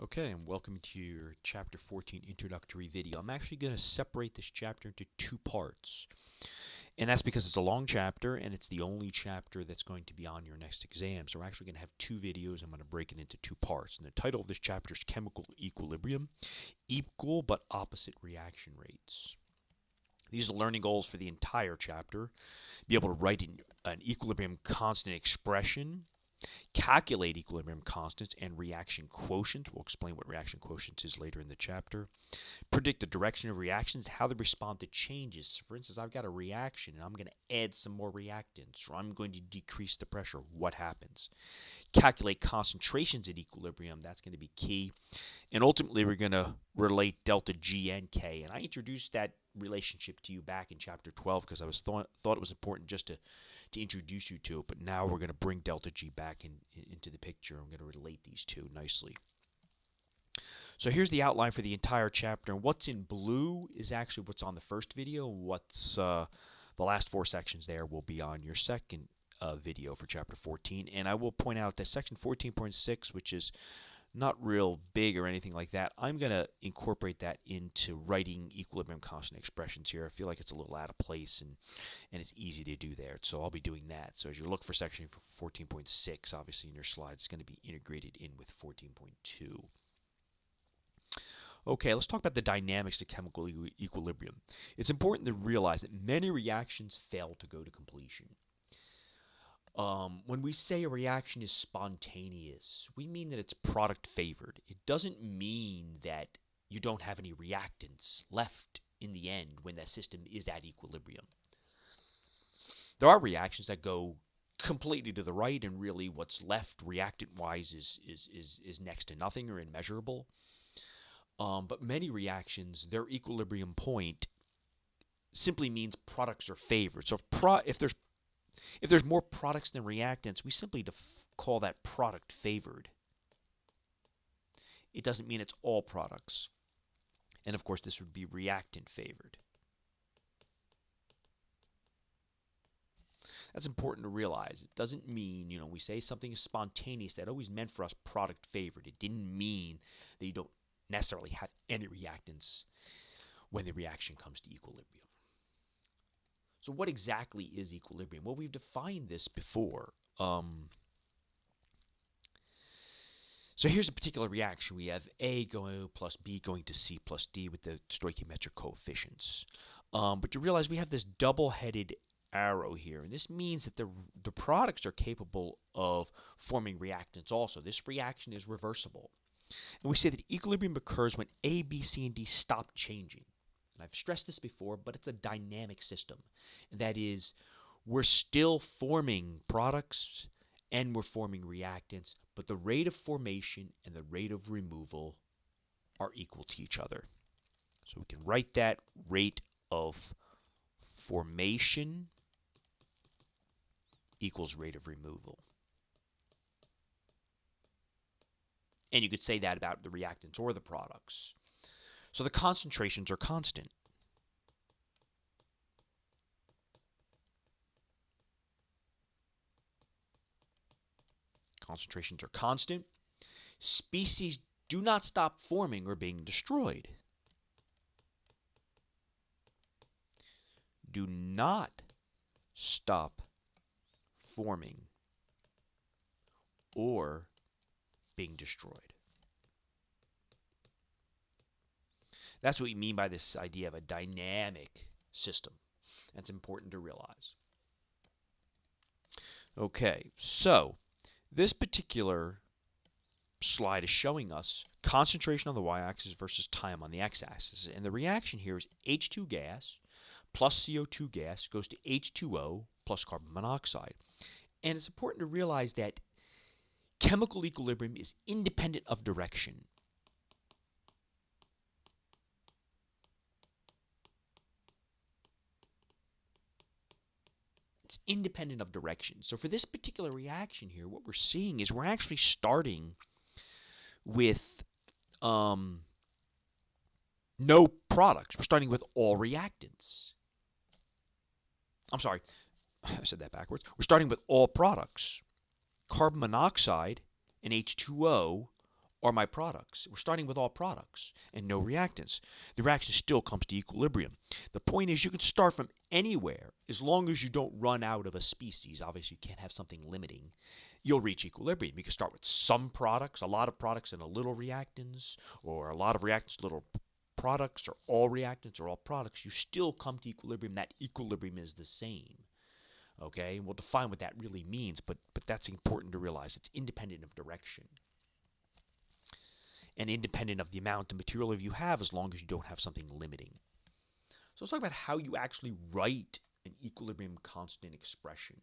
Okay, and welcome to your Chapter 14 introductory video. I'm actually going to separate this chapter into two parts. And that's because it's a long chapter, and it's the only chapter that's going to be on your next exam. So we're actually going to have two videos. I'm going to break it into two parts. And the title of this chapter is Chemical Equilibrium, Equal but Opposite Reaction Rates. These are the learning goals for the entire chapter. Be able to write an equilibrium constant expression, calculate equilibrium constants and reaction quotients. We'll explain what reaction quotients is later in the chapter. Predict the direction of reactions, how they respond to changes. For instance, I've got a reaction and I'm going to add some more reactants, or I'm going to decrease the pressure. What happens? Calculate concentrations at equilibrium. That's going to be key. And ultimately, we're going to relate delta G and K. And I introduced that relationship to you back in chapter 12 because I thought it was important just to introduce you to it. But now we're going to bring delta G back into the picture. I'm going to relate these two nicely. So here's the outline for the entire chapter. And what's in blue is actually what's on the first video. What's the last four sections there will be on your second video for chapter 14. And I will point out that section 14.6, which is not real big or anything like that, I'm going to incorporate that into writing equilibrium constant expressions here. I feel like it's a little out of place and it's easy to do there. So I'll be doing that. So as you look for section 14.6, obviously in your slides, it's going to be integrated in with 14.2. Okay, let's talk about the dynamics of chemical equilibrium. It's important to realize that many reactions fail to go to completion. When we say a reaction is spontaneous, we mean that it's product favored. It doesn't mean that you don't have any reactants left in the end when that system is at equilibrium. There are reactions that go completely to the right, and really what's left reactant-wise is next to nothing or immeasurable. But many reactions, their equilibrium point simply means products are favored. So if there's more products than reactants, we simply call that product favored. It doesn't mean it's all products. And of course, this would be reactant favored. That's important to realize. It doesn't mean, we say something is spontaneous. That always meant for us product favored. It didn't mean that you don't necessarily have any reactants when the reaction comes to equilibrium. So what exactly is equilibrium? Well, we've defined this before. So here's a particular reaction. We have A going plus B going to C plus D with the stoichiometric coefficients. But you realize we have this double-headed arrow here, and this means that the products are capable of forming reactants also. This reaction is reversible. And we say that equilibrium occurs when A, B, C, and D stop changing. I've stressed this before, but it's a dynamic system. That is, we're still forming products and we're forming reactants, but the rate of formation and the rate of removal are equal to each other. So we can write that rate of formation equals rate of removal. And you could say that about the reactants or the products. So the concentrations are constant. Concentrations are constant. Species do not stop forming or being destroyed. Do not stop forming or being destroyed. That's what we mean by this idea of a dynamic system. That's important to realize. Okay, so this particular slide is showing us concentration on the y-axis versus time on the x-axis. And the reaction here is H2 gas plus CO2 gas goes to H2O plus carbon monoxide. And it's important to realize that chemical equilibrium is independent of direction. It's independent of direction. So for this particular reaction here, what we're seeing is we're actually starting with no products. We're starting with all reactants. I'm sorry, I said that backwards. We're starting with all products. Carbon monoxide and H2O are my products. We're starting with all products and no reactants. The reaction still comes to equilibrium. The point is you can start from anywhere as long as you don't run out of a species. Obviously, you can't have something limiting. You'll reach equilibrium. You can start with some products, a lot of products and a little reactants, or a lot of reactants, little products, or all reactants or all products. You still come to equilibrium. That equilibrium is the same. Okay, and we'll define what that really means, but that's important to realize. It's independent of direction and independent of the amount of material you have as long as you don't have something limiting. So let's talk about how you actually write an equilibrium constant expression.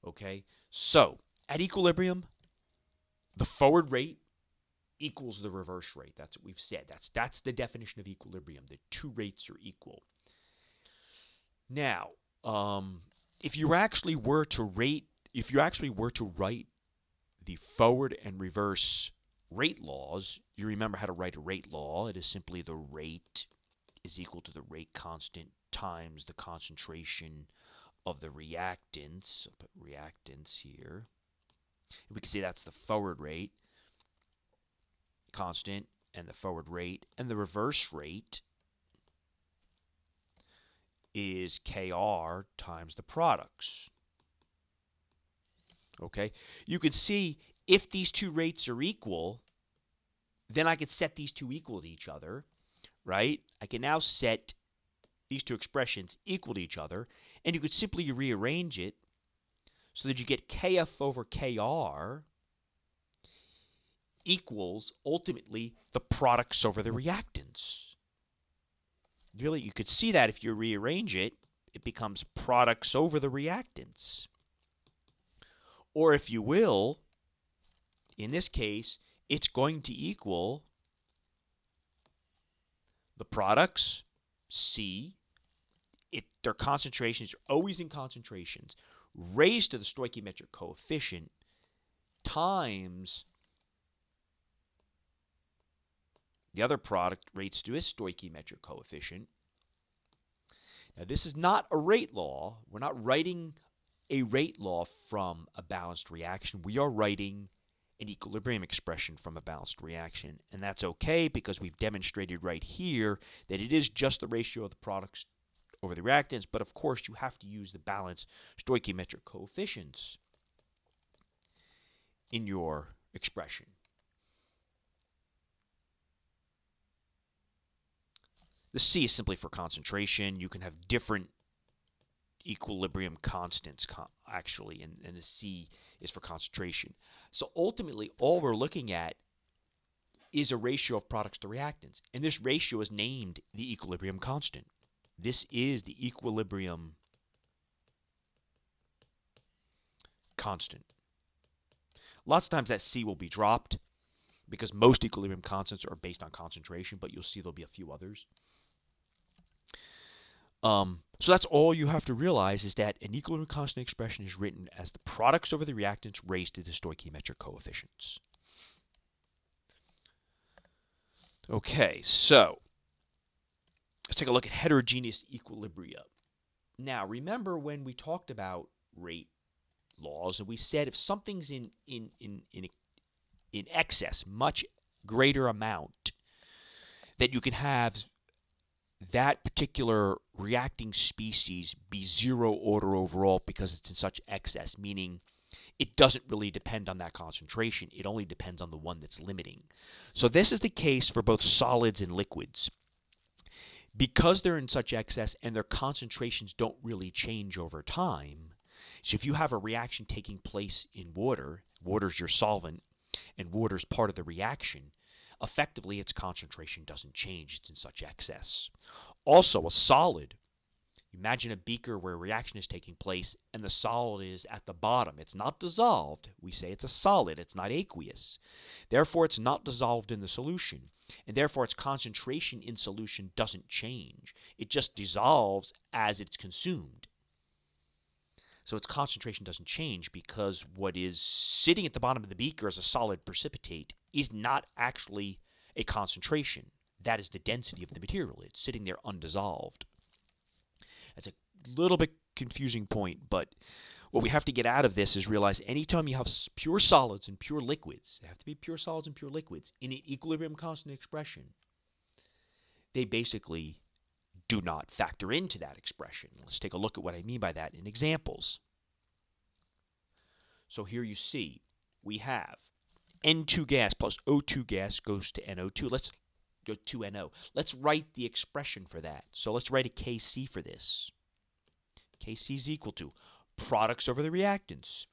Okay, so at equilibrium, the forward rate equals the reverse rate. That's what we've said. That's the definition of equilibrium. The two rates are equal. Now, if you actually were to write the forward and reverse rate laws, you remember how to write a rate law. It is simply the rate is equal to the rate constant times the concentration of the reactants. I'll put reactants here. We can say that's the forward rate constant and the forward rate, and the reverse rate is Kr times the products. Okay, you can see if these two rates are equal, then I could set these two equal to each other, right? I can now set these two expressions equal to each other, and you could simply rearrange it so that you get Kf over Kr equals ultimately the products over the reactants. Really, you could see that if you rearrange it, it becomes products over the reactants. Or if you will, in this case, it's going to equal the products, C, their concentrations are always in concentrations, raised to the stoichiometric coefficient times the other product raised to its stoichiometric coefficient. Now, this is not a rate law. We're not writing a rate law from a balanced reaction. We are writing an equilibrium expression from a balanced reaction. And that's okay because we've demonstrated right here that it is just the ratio of the products over the reactants. But of course, you have to use the balanced stoichiometric coefficients in your expression. The C is simply for concentration. You can have different equilibrium constants, actually, and the C is for concentration. So ultimately, all we're looking at is a ratio of products to reactants. And this ratio is named the equilibrium constant. This is the equilibrium constant. Lots of times that C will be dropped because most equilibrium constants are based on concentration, but you'll see there'll be a few others. So that's all you have to realize is that an equilibrium constant expression is written as the products over the reactants raised to the stoichiometric coefficients. Okay, so let's take a look at heterogeneous equilibria. Now, remember when we talked about rate laws, and we said if something's in excess, much greater amount, that you can have that particular reacting species be zero order overall because it's in such excess, meaning it doesn't really depend on that concentration. It only depends on the one that's limiting. So this is the case for both solids and liquids. Because they're in such excess and their concentrations don't really change over time, so if you have a reaction taking place in water, water's your solvent, and water's part of the reaction, effectively its concentration doesn't change. It's in such excess. Also, a solid, imagine a beaker where a reaction is taking place and the solid is at the bottom. It's not dissolved. We say it's a solid. It's not aqueous. Therefore, it's not dissolved in the solution. And therefore, its concentration in solution doesn't change. It just dissolves as it's consumed. So its concentration doesn't change because what is sitting at the bottom of the beaker as a solid precipitate is not actually a concentration. That is the density of the material. It's sitting there undissolved. That's a little bit confusing point, but what we have to get out of this is realize anytime you have pure solids and pure liquids, they have to be pure solids and pure liquids, in an equilibrium constant expression, they basically do not factor into that expression. Let's take a look at what I mean by that in examples. So here you see we have N2 gas plus O2 gas goes to NO2. Let's go to NO. Let's write the expression for that. So let's write a Kc for this. Kc is equal to products over the reactants.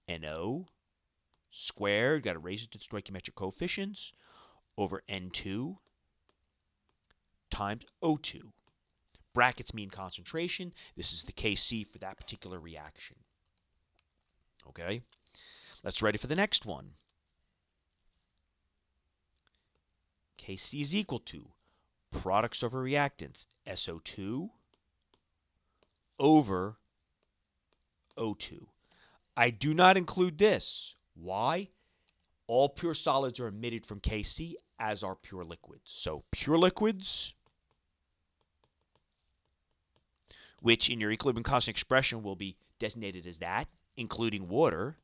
NO squared, got to raise it to the stoichiometric coefficients, over N2 times O2. Brackets mean concentration. This is the Kc for that particular reaction. Okay? Let's write it for the next one. Kc is equal to products over reactants, SO2 over O2. I do not include this. Why? All pure solids are emitted from Kc, as are pure liquids. So pure liquids, which in your equilibrium constant expression will be designated as that, including water,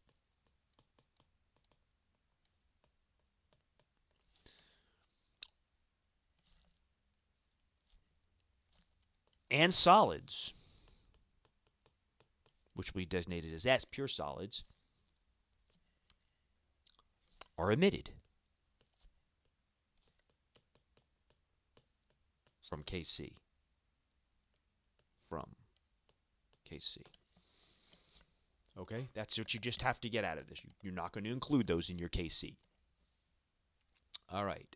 and solids, which will be designated as S, pure solids, are emitted from Kc. Okay, that's what you just have to get out of this. You're not going to include those in your Kc. All right.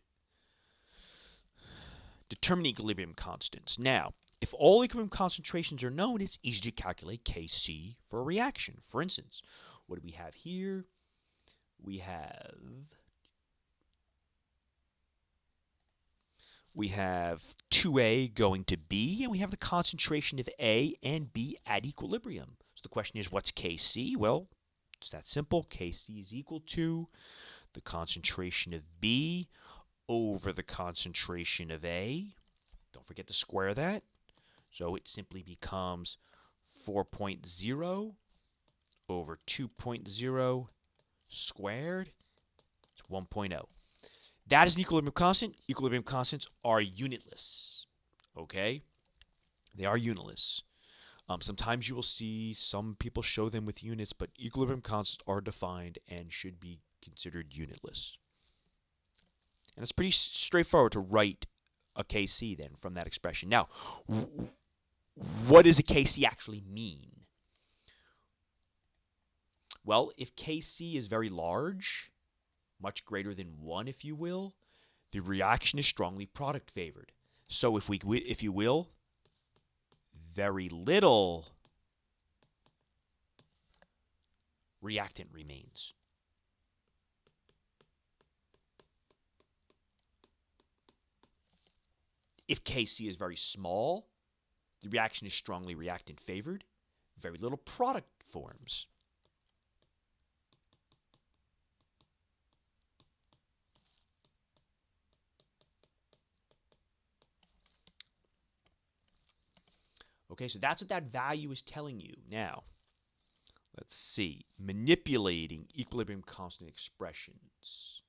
Determine equilibrium constants. Now, if all equilibrium concentrations are known, it's easy to calculate Kc for a reaction. For instance, what do we have here? We have 2A going to B, and we have the concentration of A and B at equilibrium. So the question is, what's Kc? Well, it's that simple. Kc is equal to the concentration of B over the concentration of A. Don't forget to square that. So it simply becomes 4.0 over 2.0 squared. It's 1.0. That is an equilibrium constant. Equilibrium constants are unitless. Okay? They are unitless. Sometimes you will see some people show them with units, but equilibrium constants are defined and should be considered unitless. And it's pretty straightforward to write a Kc then from that expression. Now, what does a Kc actually mean? Well, if Kc is very large, much greater than 1 if you will, the reaction is strongly product favored. So if you will, very little reactant remains. If Kc is very small, the reaction is strongly reactant favored. Very little product forms. Okay, so that's what that value is telling you. Now, let's see. Manipulating equilibrium constant expressions.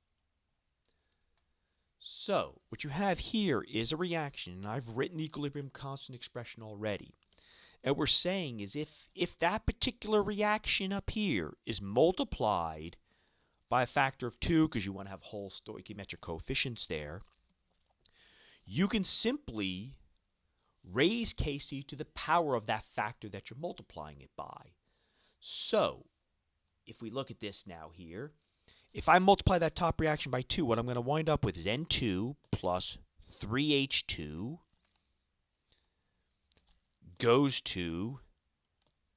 So, what you have here is a reaction, and I've written the equilibrium constant expression already. And what we're saying is if that particular reaction up here is multiplied by a factor of 2, because you want to have whole stoichiometric coefficients there, you can simply raise Kc to the power of that factor that you're multiplying it by. So, if we look at this now here, if I multiply that top reaction by 2, what I'm going to wind up with is N2 plus 3H2 goes to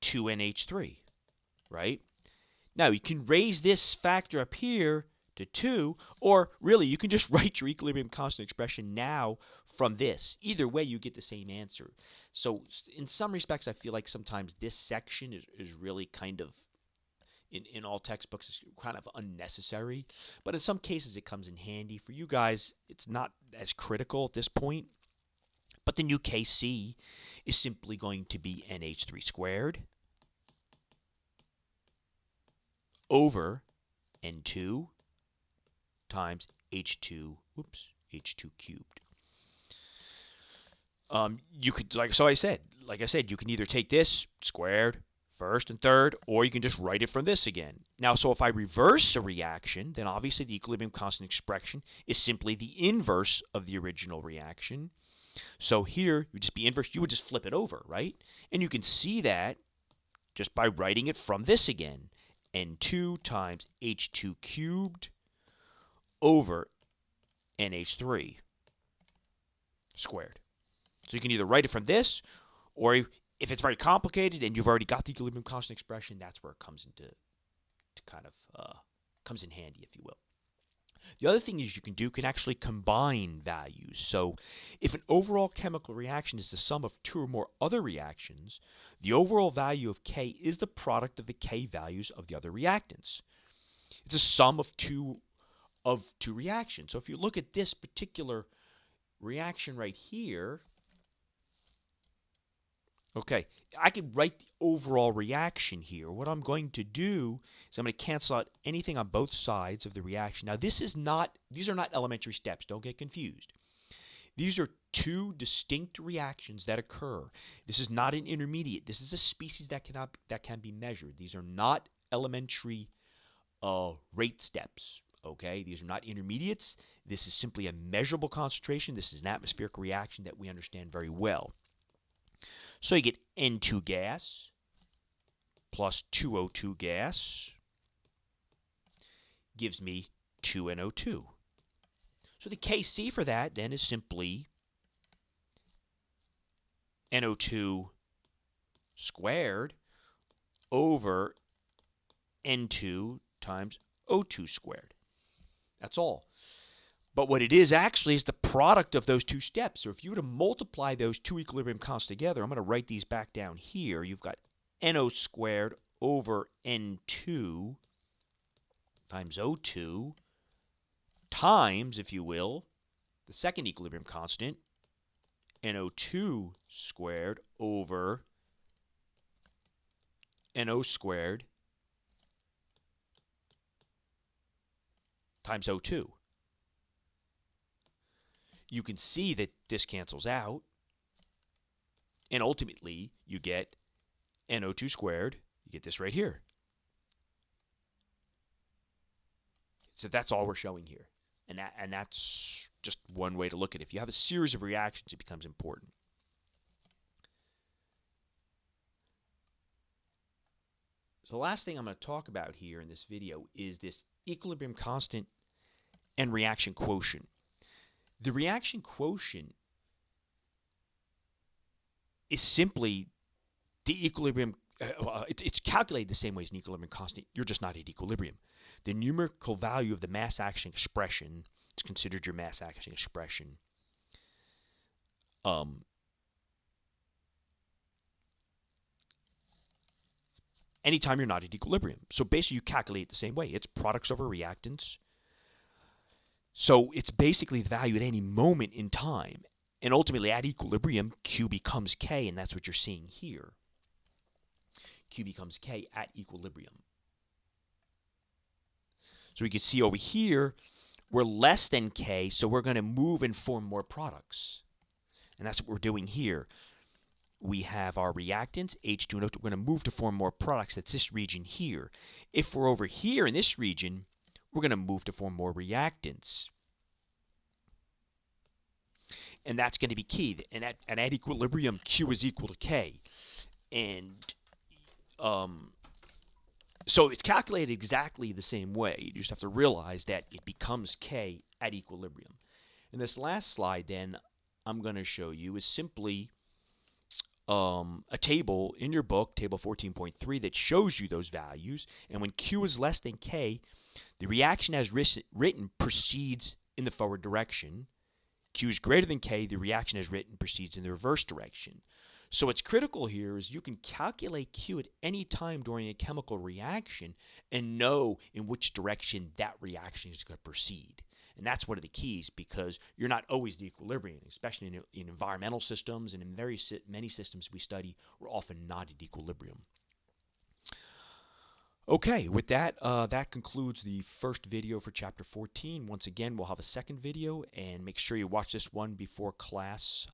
2NH3, right? Now, you can raise this factor up here to 2, or really, you can just write your equilibrium constant expression now from this. Either way, you get the same answer. So, in some respects, I feel like sometimes this section is really kind of, in all textbooks, it's kind of unnecessary. But in some cases, it comes in handy. For you guys, it's not as critical at this point. But the new Kc is simply going to be NH3 squared over N2 times H2, H2 cubed. You could, like I said, you can either take this squared, first and third, or you can just write it from this again. Now, so if I reverse a reaction, then obviously the equilibrium constant expression is simply the inverse of the original reaction. So here, you would just be inverse. You would just flip it over, right? And you can see that just by writing it from this again. N2 times H2 cubed over NH3 squared. So you can either write it from this, or if it's very complicated and you've already got the equilibrium constant expression, that's where it comes into comes in handy, if you will. The other thing is you can actually combine values. So if an overall chemical reaction is the sum of two or more other reactions, the overall value of K is the product of the K values of the other reactants. It's a sum of two reactions. So if you look at this particular reaction right here, okay, I could write the overall reaction here. What I'm going to do is I'm going to cancel out anything on both sides of the reaction. Now, these are not elementary steps. Don't get confused. These are two distinct reactions that occur. This is not an intermediate. This is a species that can be measured. These are not elementary rate steps. Okay, these are not intermediates. This is simply a measurable concentration. This is an atmospheric reaction that we understand very well. So you get N2 gas plus 2O2 gas gives me 2NO2. So the Kc for that then is simply NO2 squared over N2 times O2 squared. That's all. But what it is actually is the product of those two steps. So if you were to multiply those two equilibrium constants together, I'm going to write these back down here. You've got NO squared over N2 times O2 times, if you will, the second equilibrium constant, NO2 squared over NO squared times O2. You can see that this cancels out, and ultimately you get NO2 squared. You get this right here. So that's all we're showing here. And that's just one way to look at it. If you have a series of reactions, it becomes important. So the last thing I'm going to talk about here in this video is this equilibrium constant and reaction quotient. The reaction quotient is simply the equilibrium. It's calculated the same way as an equilibrium constant. You're just not at equilibrium. The numerical value of the mass action expression is considered your mass action expression. Anytime you're not at equilibrium. So basically you calculate it the same way. It's products over reactants. So it's basically the value at any moment in time. And ultimately at equilibrium, Q becomes K, and that's what you're seeing here. Q becomes K at equilibrium. So we can see over here, we're less than K, so we're going to move and form more products. And that's what we're doing here. We have our reactants, H2 and O2. We're going to move to form more products. That's this region here. If we're over here in this region, we're going to move to form more reactants. And that's going to be key. And at equilibrium, Q is equal to K. And so it's calculated exactly the same way. You just have to realize that it becomes K at equilibrium. And this last slide then I'm going to show you is simply a table in your book, table 14.3, that shows you those values. And when Q is less than K, the reaction as written proceeds in the forward direction. Q is greater than K, the reaction as written proceeds in the reverse direction. So what's critical here is you can calculate Q at any time during a chemical reaction and know in which direction that reaction is going to proceed. And that's one of the keys, because you're not always at equilibrium, especially in environmental systems and in many systems we study, we're often not at equilibrium. Okay, with that, that concludes the first video for Chapter 14. Once again, we'll have a second video, and make sure you watch this one before class